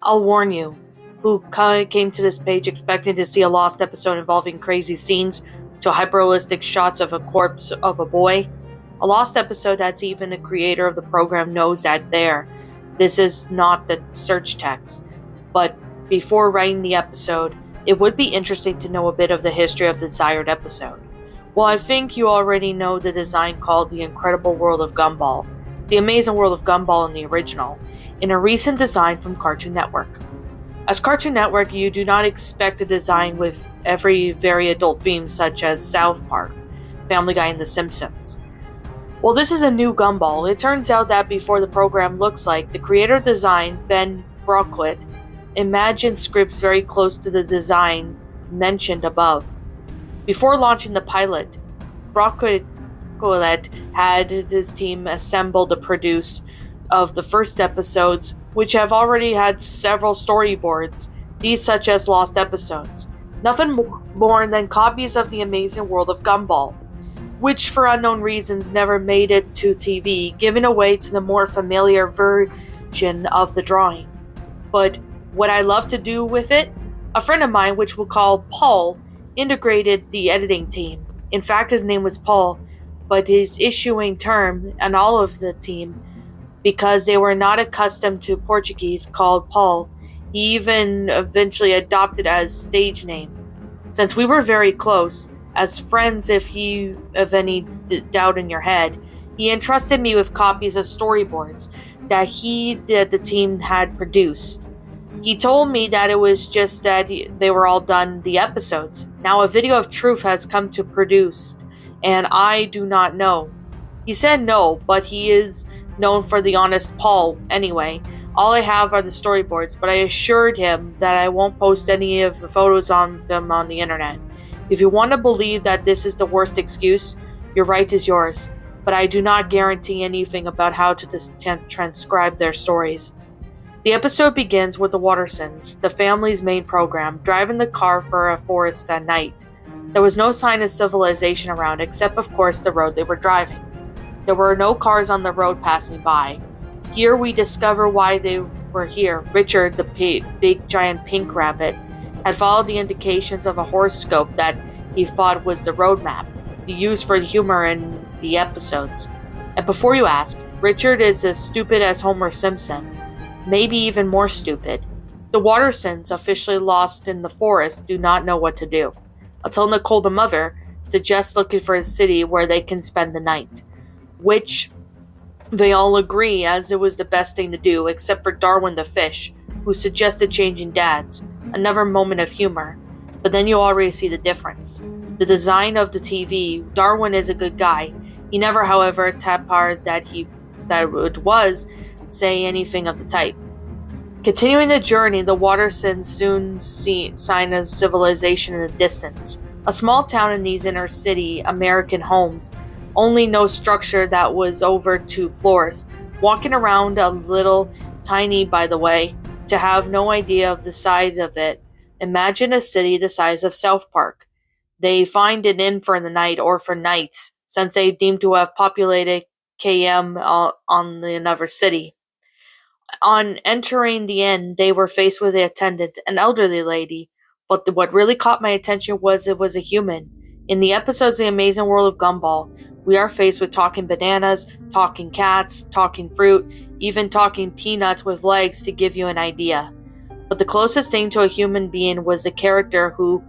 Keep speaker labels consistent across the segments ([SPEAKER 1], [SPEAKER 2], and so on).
[SPEAKER 1] I'll warn you, who came to this page expecting to see a Lost episode involving crazy scenes to hyper-realistic shots of a corpse of a boy. A Lost episode that's even the creator of the program knows that this is not the search text. But before writing the episode, it would be interesting to know a bit of the history of the desired episode. Well, I think you already know the design called The Incredible World of Gumball, The Amazing World of Gumball in the original, in a recent design from Cartoon Network. As Cartoon Network, you do not expect a design with every very adult theme such as South Park, Family Guy, and The Simpsons. Well, this is a new Gumball. It turns out that before the program looks like, the creator of design, Ben Brocklet, imagined scripts very close to the designs mentioned above. Before launching the pilot, Brocklet had his team assemble the produce of the first episodes, which have already had several storyboards, these such as lost episodes. Nothing more than copies of The Amazing World of Gumball, which for unknown reasons never made it to TV, giving away to the more familiar version of the drawing. But what I love to do with it, a friend of mine, which we'll call Paul, integrated the editing team. In fact, his name was Paul, but his issuing term and all of the team, because they were not accustomed to Portuguese, called Paul. He even eventually adopted as stage name. Since we were very close, as friends if any doubt in your head, he entrusted me with copies of storyboards that the team had produced. He told me that it was just that they were all done the episodes. Now a video of truth has come to produce, and I do not know. He said no, but he is known for the honest Paul anyway. All I have are the storyboards, but I assured him that I won't post any of the photos on them on the internet. If you want to believe that this is the worst excuse, your right is yours, but I do not guarantee anything about how to transcribe their stories. The episode begins with the Wattersons, the family's main program, driving the car for a forest at night. There was no sign of civilization around except of course the road they were driving. There were no cars on the road passing by. Here we discover why they were here. Richard, the big giant pink rabbit, had followed the indications of a horoscope that he thought was the roadmap, he used for humor in the episodes. And before you ask, Richard is as stupid as Homer Simpson. Maybe even more stupid. The Wattersons, officially lost in the forest, do not know what to do, until Nicole, the mother, suggests looking for a city where they can spend the night, which they all agree as it was the best thing to do, except for Darwin the fish, who suggested changing dads, another moment of humor, but then you already see the difference. The design of the TV, Darwin is a good guy. He never, however, tapped that it was say anything of the type. Continuing the journey, the Wattersons soon see sign of civilization in the distance. A small town in these inner city American homes, only no structure that was over 2 floors. Walking around a little tiny, by the way, to have no idea of the size of it. Imagine a city the size of South Park. They find an inn for the night or for nights, since they deem to have populated KM on another city. On entering the inn, they were faced with the attendant, an elderly lady, but what really caught my attention was it was a human. In the episodes of The Amazing World of Gumball, we are faced with talking bananas, talking cats, talking fruit, even talking peanuts with legs to give you an idea. But the closest thing to a human being was the character who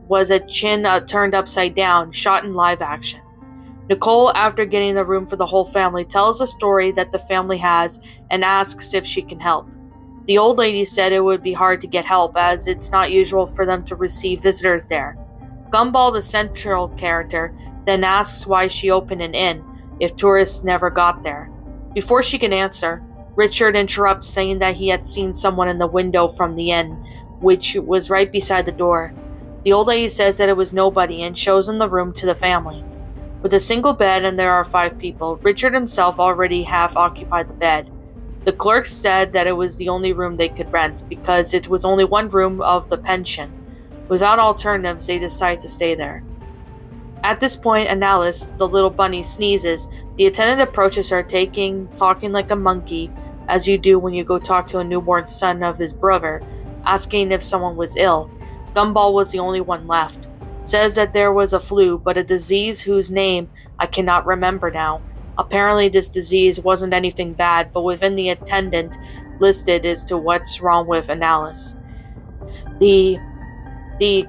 [SPEAKER 1] was a chin turned upside down, shot in live action. Nicole, after getting the room for the whole family, tells a story that the family has and asks if she can help. The old lady said it would be hard to get help as it's not usual for them to receive visitors there. Gumball, the central character, then asks why she opened an inn if tourists never got there. Before she can answer, Richard interrupts, saying that he had seen someone in the window from the inn, which was right beside the door. The old lady says that it was nobody and shows them the room to the family. With a single bed and there are 5 people, Richard himself already half occupied the bed. The clerk said that it was the only room they could rent because it was only one room of the pension. Without alternatives, they decide to stay there. At this point, Annalise, the little bunny, sneezes. The attendant approaches her, talking like a monkey, as you do when you go talk to a newborn son of his brother, asking if someone was ill. Gumball was the only one left. Says that there was a flu, but a disease whose name I cannot remember now. Apparently this disease wasn't anything bad, but within the attendant listed as to what's wrong with Annalise. The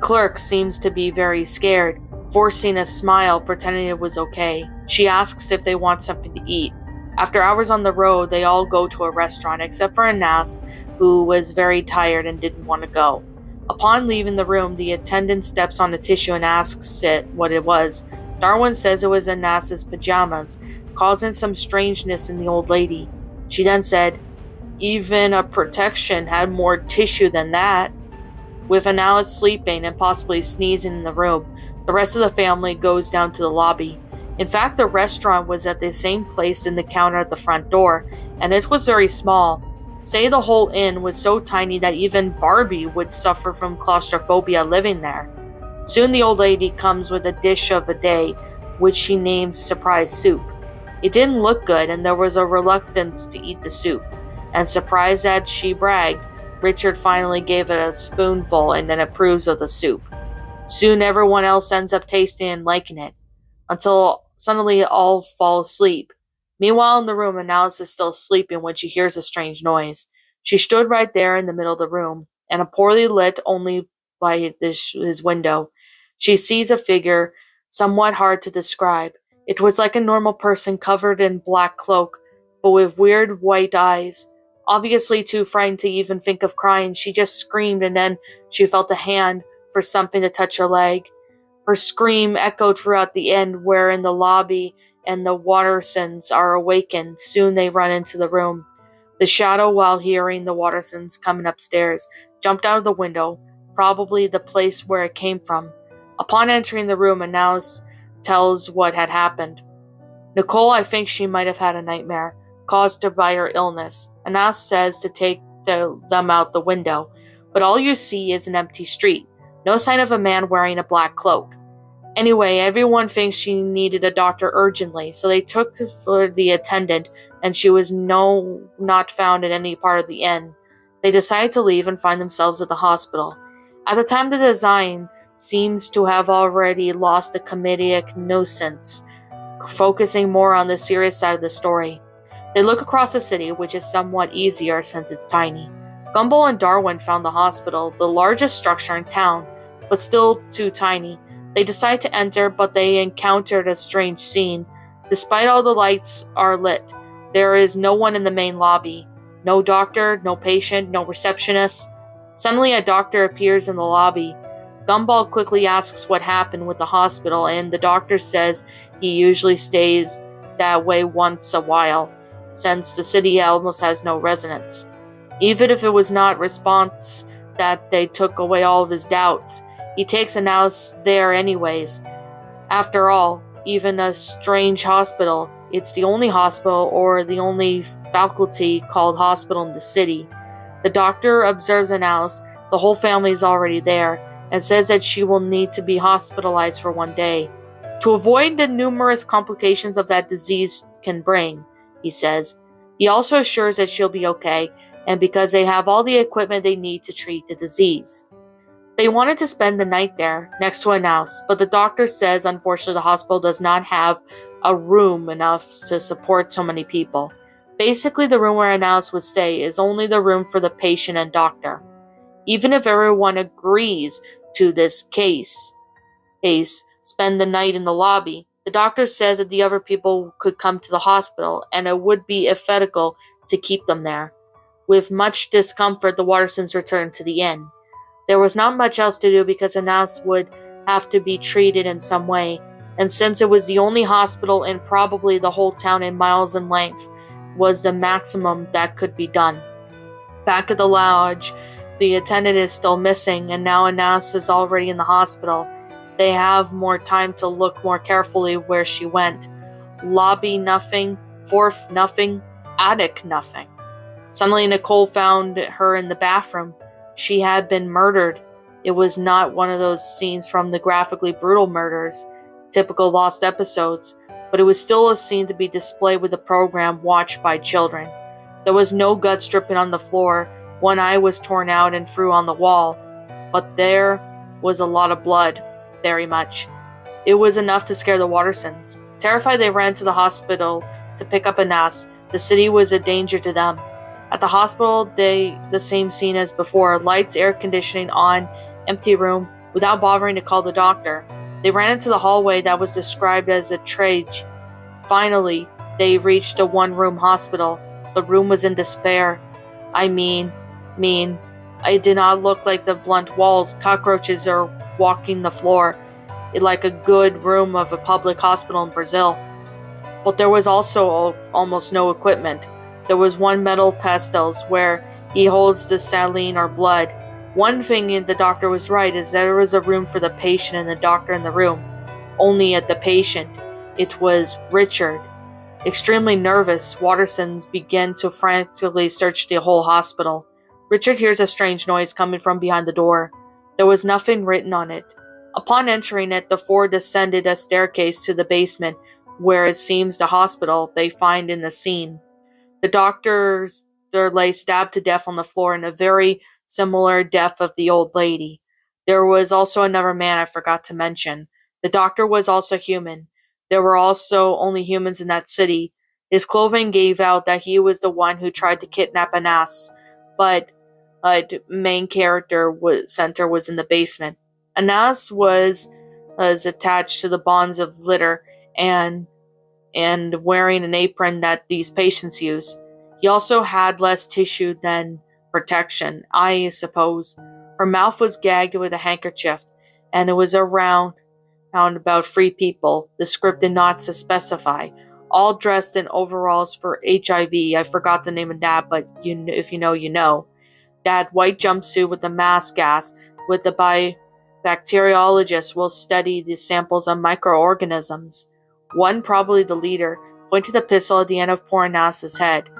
[SPEAKER 1] clerk seems to be very scared, forcing a smile, pretending it was okay. She asks if they want something to eat. After hours on the road, they all go to a restaurant, except for Anas, who was very tired and didn't want to go. Upon leaving the room, the attendant steps on a tissue and asks it what it was. Darwin says it was Anas's pajamas, causing some strangeness in the old lady. She then said, "Even a protection had more tissue than that." With Annalise sleeping and possibly sneezing in the room, the rest of the family goes down to the lobby. In fact, the restaurant was at the same place in the counter at the front door, and it was very small. Say the whole inn was so tiny that even Barbie would suffer from claustrophobia living there. Soon the old lady comes with a dish of a day, which she names surprise soup. It didn't look good, and there was a reluctance to eat the soup, and surprised that she bragged, Richard finally gave it a spoonful and then approves of the soup. Soon everyone else ends up tasting and liking it, until suddenly all fall asleep. Meanwhile in the room, Annalise is still sleeping when she hears a strange noise. She stood right there in the middle of the room, and poorly lit only by his window. She sees a figure, somewhat hard to describe. It was like a normal person covered in black cloak, but with weird white eyes. Obviously too frightened to even think of crying, she just screamed, and then she felt a hand for something to touch her leg. Her scream echoed throughout the inn, where in the lobby and the Wattersons are awakened. Soon they run into the room. The shadow, while hearing the Wattersons coming upstairs, jumped out of the window, probably the place where it came from. Upon entering the room, Annalise tells what had happened. Nicole, I think she might have had a nightmare, caused by her illness. Anas says to take them out the window, but all you see is an empty street. No sign of a man wearing a black cloak. Anyway, everyone thinks she needed a doctor urgently, so they took for the attendant, and she was not found in any part of the inn. They decided to leave and find themselves at the hospital. At the time, the design seems to have already lost the comedic nuisance, focusing more on the serious side of the story. They look across the city, which is somewhat easier since it's tiny. Gumball and Darwin found the hospital, the largest structure in town, but still too tiny. They decide to enter, but they encountered a strange scene. Despite all the lights are lit, there is no one in the main lobby. No doctor, no patient, no receptionist. Suddenly a doctor appears in the lobby. Gumball quickly asks what happened with the hospital, and the doctor says he usually stays that way once a while, since the city almost has no residents. Even if it was not response that they took away all of his doubts, he takes Annalise there anyways. After all, even a strange hospital, it's the only hospital or the only faculty called hospital in the city. The doctor observes Annalise, the whole family is already there, and says that she will need to be hospitalized for one day. To avoid the numerous complications of that disease can bring, he says. He also assures that she'll be okay, and because they have all the equipment they need to treat the disease. They wanted to spend the night there, next to Annalise, but the doctor says unfortunately the hospital does not have a room enough to support so many people. Basically, the room where Annalise would stay is only the room for the patient and doctor. Even if everyone agrees to this case, spend the night in the lobby, the doctor says that the other people could come to the hospital, and it would be ethical to keep them there. With much discomfort, the Wattersons returned to the inn. There was not much else to do because Anas would have to be treated in some way, and since it was the only hospital in probably the whole town in miles in length, was the maximum that could be done. Back at the lodge, the attendant is still missing, and now Anas is already in the hospital. They have more time to look more carefully where she went. Lobby nothing, fourth nothing, attic nothing. Suddenly Nicole found her in the bathroom. She had been murdered. It was not one of those scenes from the graphically brutal murders, typical Lost episodes, but it was still a scene to be displayed with a program watched by children. There was no guts dripping on the floor. One eye was torn out and through on the wall, but there was a lot of blood, very much. It was enough to scare the Wattersons. Terrified, they ran to the hospital to pick up Anas. The city was a danger to them. At the hospital, the same scene as before, lights, air conditioning on, empty room, without bothering to call the doctor. They ran into the hallway that was described as a trach. Finally, they reached a one-room hospital. The room was in despair. I mean, it did not look like the blunt walls, cockroaches are walking the floor, like a good room of a public hospital in Brazil. But there was also almost no equipment. There was one metal pastels where he holds the saline or blood. One thing the doctor was right is there was a room for the patient and the doctor in the room. Only at the patient. It was Richard. Extremely nervous, Wattersons began to frantically search the whole hospital. Richard hears a strange noise coming from behind the door. There was nothing written on it. Upon entering it, the four descended a staircase to the basement, where it seems the hospital they find in the scene. The doctor lay stabbed to death on the floor in a very similar death of the old lady. There was also another man I forgot to mention. The doctor was also human. There were also only humans in that city. His clothing gave out that he was the one who tried to kidnap Anas, but main character center was in the basement. Anas was attached to the bonds of litter and wearing an apron that these patients use. He also had less tissue than protection, I suppose. Her mouth was gagged with a handkerchief, and it was around about 3 people. The script did not specify. All dressed in overalls for HIV. I forgot the name of that, but if you know, you know. That white jumpsuit with the mask gas, with the bacteriologist will study the samples of microorganisms. One, probably the leader, pointed the pistol at the end of poor Anas's head.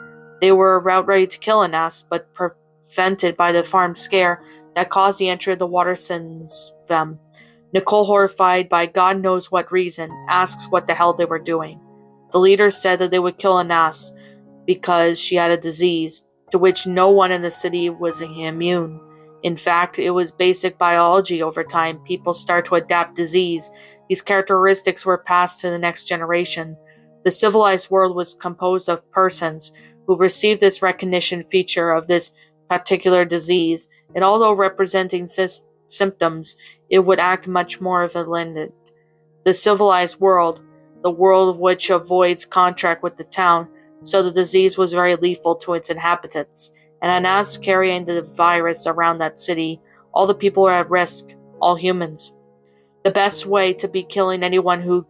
[SPEAKER 1] They were about ready to kill Anas, but prevented by the farm scare that caused the entry of the Wattersons them. Nicole, horrified by God knows what reason, asks what the hell they were doing. The leader said that they would kill Anas because she had a disease to which no one in the city was immune. In fact, it was basic biology. Over time, people start to adapt disease. These characteristics were passed to the next generation. The civilized world was composed of persons who received this recognition feature of this particular disease, and although representing symptoms, it would act much more violent. The civilized world, the world which avoids contact with the town, so the disease was very lethal to its inhabitants, and Anas carrying the virus around that city, all the people were at risk, all humans. The best way to be killing anyone who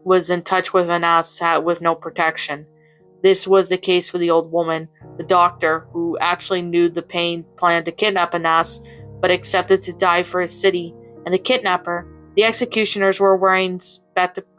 [SPEAKER 1] was in touch with Anas with no protection. This was the case for the old woman, the doctor, who actually knew the pain planned to kidnap Anas, but accepted to die for his city, and the kidnapper. The executioners were wearing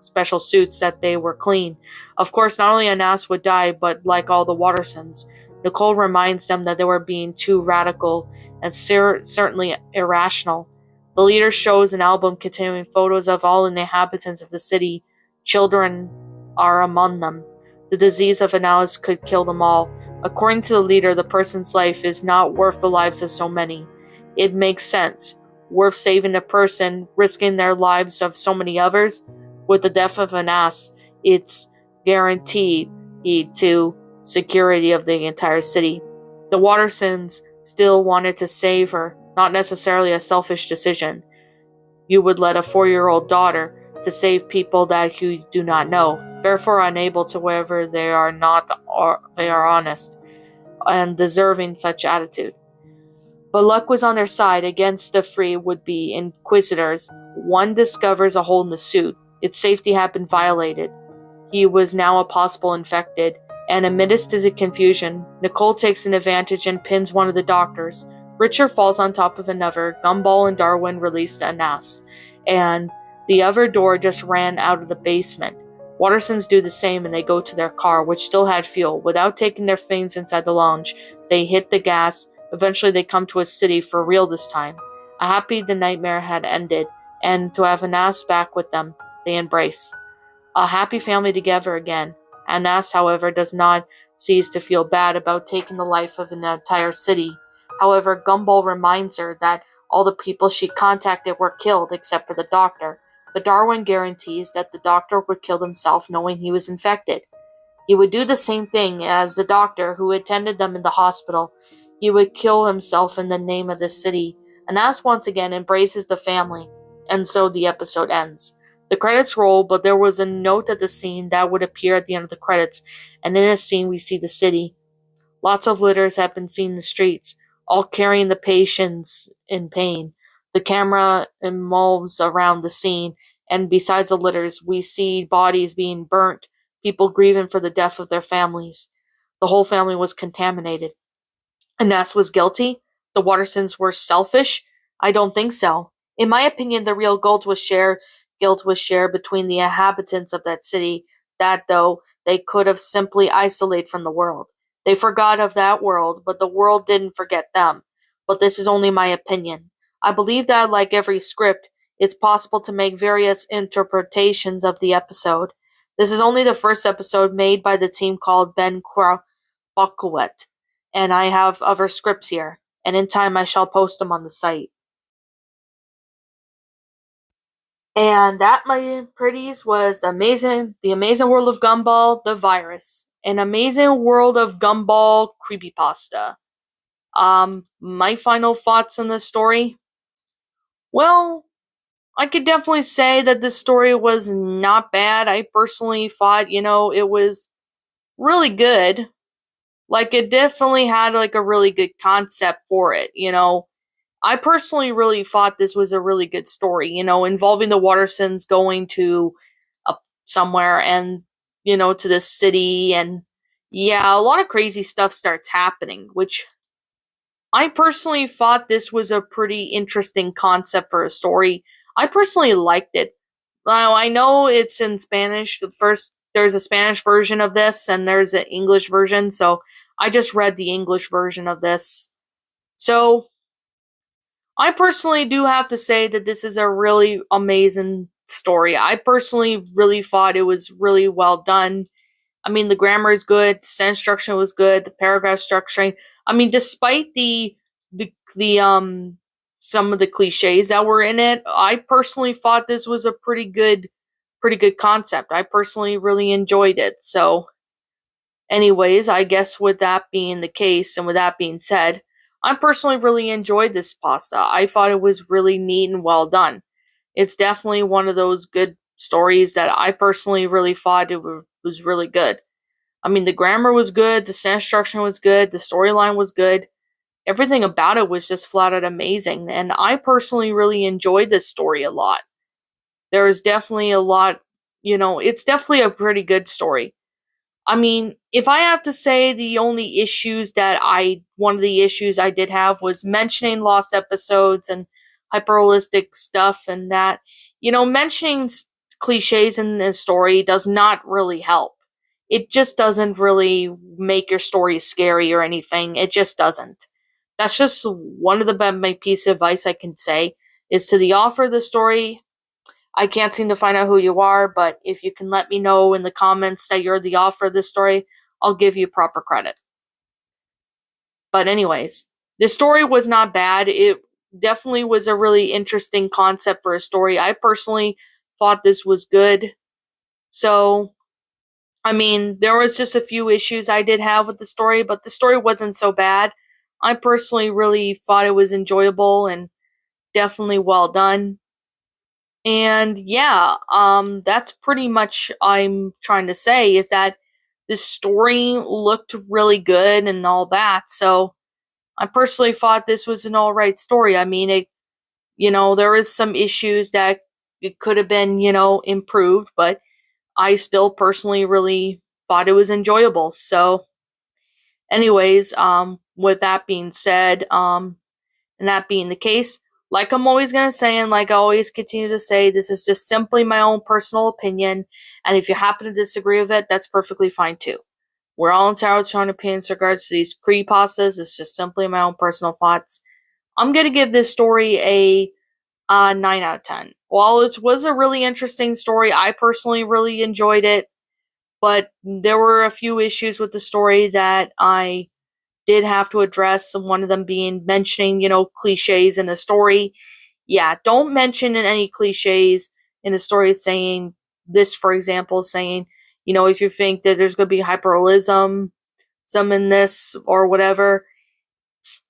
[SPEAKER 1] special suits that they were clean. Of course, not only Anas would die, but like all the Wattersons, Nicole reminds them that they were being too radical and certainly irrational. The leader shows an album containing photos of all the inhabitants of the city. Children are among them. The disease of Anas could kill them all. According to the leader, the person's life is not worth the lives of so many. It makes sense. Worth saving a person, risking their lives of so many others. With the death of Anas, it's guaranteed to security of the entire city. The Wattersons still wanted to save her, not necessarily a selfish decision. You would let a 4-year-old daughter to save people that you do not know, therefore unable to wherever they are not, or they are honest and deserving such attitude. But luck was on their side. Against the 3 would-be inquisitors. One discovers a hole in the suit. Its safety had been violated. He was now a possible infected, and amidst the confusion, Nicole takes an advantage and pins one of the doctors. Richard falls on top of another. Gumball and Darwin released Anas, and the other door just ran out of the basement. Wattersons do the same, and they go to their car, which still had fuel. Without taking their things inside the lounge, they hit the gas. Eventually they come to a city for real this time. Happy the nightmare had ended, and to have Anas back with them, they embrace. A happy family together again. Anas, however, does not cease to feel bad about taking the life of an entire city. However, Gumball reminds her that all the people she contacted were killed except for the doctor, but Darwin guarantees that the doctor would kill himself knowing he was infected. He would do the same thing as the doctor who attended them in the hospital. He would kill himself in the name of the city, and Ass once again embraces the family, and so the episode ends. The credits roll, but there was a note at the scene that would appear at the end of the credits, and in this scene we see the city. Lots of litters have been seen in the streets, all carrying the patients in pain. The camera moves around the scene, and besides the litters, we see bodies being burnt, people grieving for the death of their families. The whole family was contaminated. Ines was guilty? The Wattersons were selfish? I don't think so. In my opinion, the real guilt was shared between the inhabitants of that city, that though they could have simply isolated from the world. They forgot of that world, but the world didn't forget them. But this is only my opinion. I believe that, like every script, it's possible to make various interpretations of the episode. This is only the first episode made by the team called Ben Bokowet, and I have other scripts here, and in time I shall post them on the site. And that, my pretties, was the amazing world of Gumball, the virus, an amazing world of Gumball creepypasta. My final thoughts on this story. Well, I could definitely say that this story was not bad. I personally thought, it was really good. Like, it definitely had like a really good concept for it. I personally really thought this was a really good story, involving the Wattersons going to somewhere and, to this city. And yeah, a lot of crazy stuff starts happening, which I personally thought this was a pretty interesting concept for a story. I personally liked it. Now, I know it's in Spanish. There's a Spanish version of this and there's an English version. So I just read the English version of this. So I personally do have to say that this is a really amazing story. I personally really thought it was really well done. I mean, the grammar is good, the sentence structure was good, the paragraph structuring. I mean, despite the some of the cliches that were in it, I personally thought this was a pretty good concept. I personally really enjoyed it. So, anyways, I guess with that being the case and with that being said, I personally really enjoyed this pasta. I thought it was really neat and well done. It's definitely one of those good stories that I personally really thought was really good. I mean, the grammar was good, the sentence structure was good, the storyline was good. Everything about it was just flat out amazing, and I personally really enjoyed this story a lot. There is definitely a lot, it's definitely a pretty good story. I mean, if I have to say one of the issues I did have was mentioning lost episodes and hyperrealistic stuff and that, mentioning cliches in this story does not really help. It just doesn't really make your story scary or anything. It just doesn't. That's just one of my piece of advice I can say is to the author of the story. I can't seem to find out who you are, but if you can let me know in the comments that you're the author of this story, I'll give you proper credit. But anyways, this story was not bad. It definitely was a really interesting concept for a story. I personally thought this was good. So, I mean, there was just a few issues I did have with the story, but the story wasn't so bad. I personally really thought it was enjoyable and definitely well done. And yeah, that's pretty much I'm trying to say is that this story looked really good and all that. So I personally thought this was an alright story. I mean, there is some issues that it could have been, improved, but I still personally really thought it was enjoyable. So anyways, with that being said, and that being the case, like I'm always going to say, and like I always continue to say, this is just simply my own personal opinion. And if you happen to disagree with it, that's perfectly fine too. We're all entitled to our own opinions in regards to these creepypastas. It's just simply my own personal thoughts. I'm going to give this story a 9 out of 10. While it was a really interesting story, I personally really enjoyed it. but there were a few issues with the story that I did have to address, one of them being mentioning, cliches in a story. Yeah, don't mention in any cliches in a story saying this, for example, saying, if you think that there's going to be hyperrealism, some in this or whatever,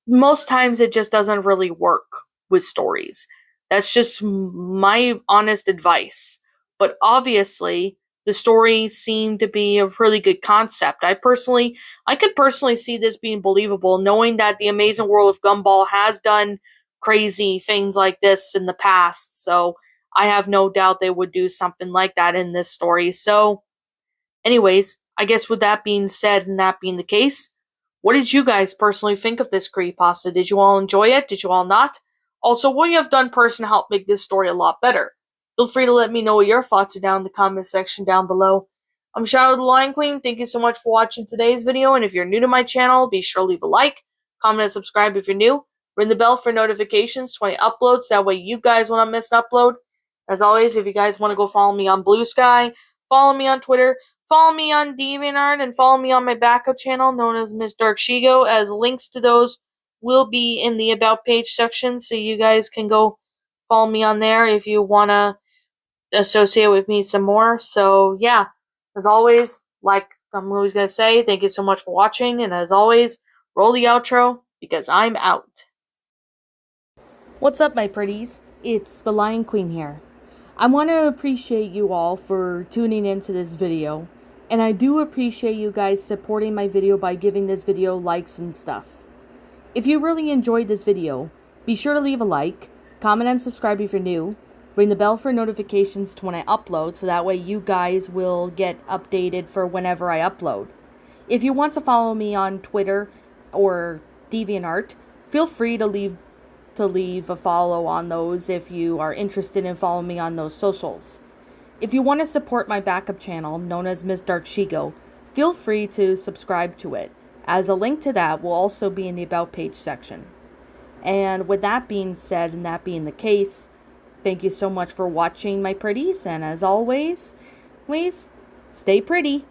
[SPEAKER 1] most times it just doesn't really work with stories. That's just my honest advice. But obviously, the story seemed to be a really good concept. I could personally see this being believable, knowing that the Amazing World of Gumball has done crazy things like this in the past. So I have no doubt they would do something like that in this story. So, anyways, I guess with that being said and that being the case, what did you guys personally think of this creepypasta? Did you all enjoy it? Did you all not? Also, what you have done personally to help make this story a lot better? Feel free to let me know what your thoughts are down in the comment section down below. I'm Shadow the Lion Queen. Thank you so much for watching today's video, and if you're new to my channel, be sure to leave a like, comment, and subscribe if you're new. Ring the bell for notifications when I upload, so that way you guys will not miss an upload. As always, if you guys want to go follow me on Blue Sky, follow me on Twitter, follow me on DeviantArt, and follow me on my backup channel known as Miss Dark Shigo, as links to those will be in the About page section, so you guys can go follow me on there if you want to associate with me some more. So, yeah, as always, like I'm always going to say, thank you so much for watching, and as always, roll the outro, because I'm out.
[SPEAKER 2] What's up, my pretties? It's the Lion Queen here. I want to appreciate you all for tuning into this video, and I do appreciate you guys supporting my video by giving this video likes and stuff. If you really enjoyed this video, be sure to leave a like, comment and subscribe if you're new, ring the bell for notifications to when I upload, so that way you guys will get updated for whenever I upload. If you want to follow me on Twitter or DeviantArt, feel free to leave a follow on those if you are interested in following me on those socials. If you want to support my backup channel, known as Miss Dark Shigo, feel free to subscribe to it, as a link to that will also be in the About page section. And with that being said, and that being the case, thank you so much for watching, my pretties, and as always, please stay pretty.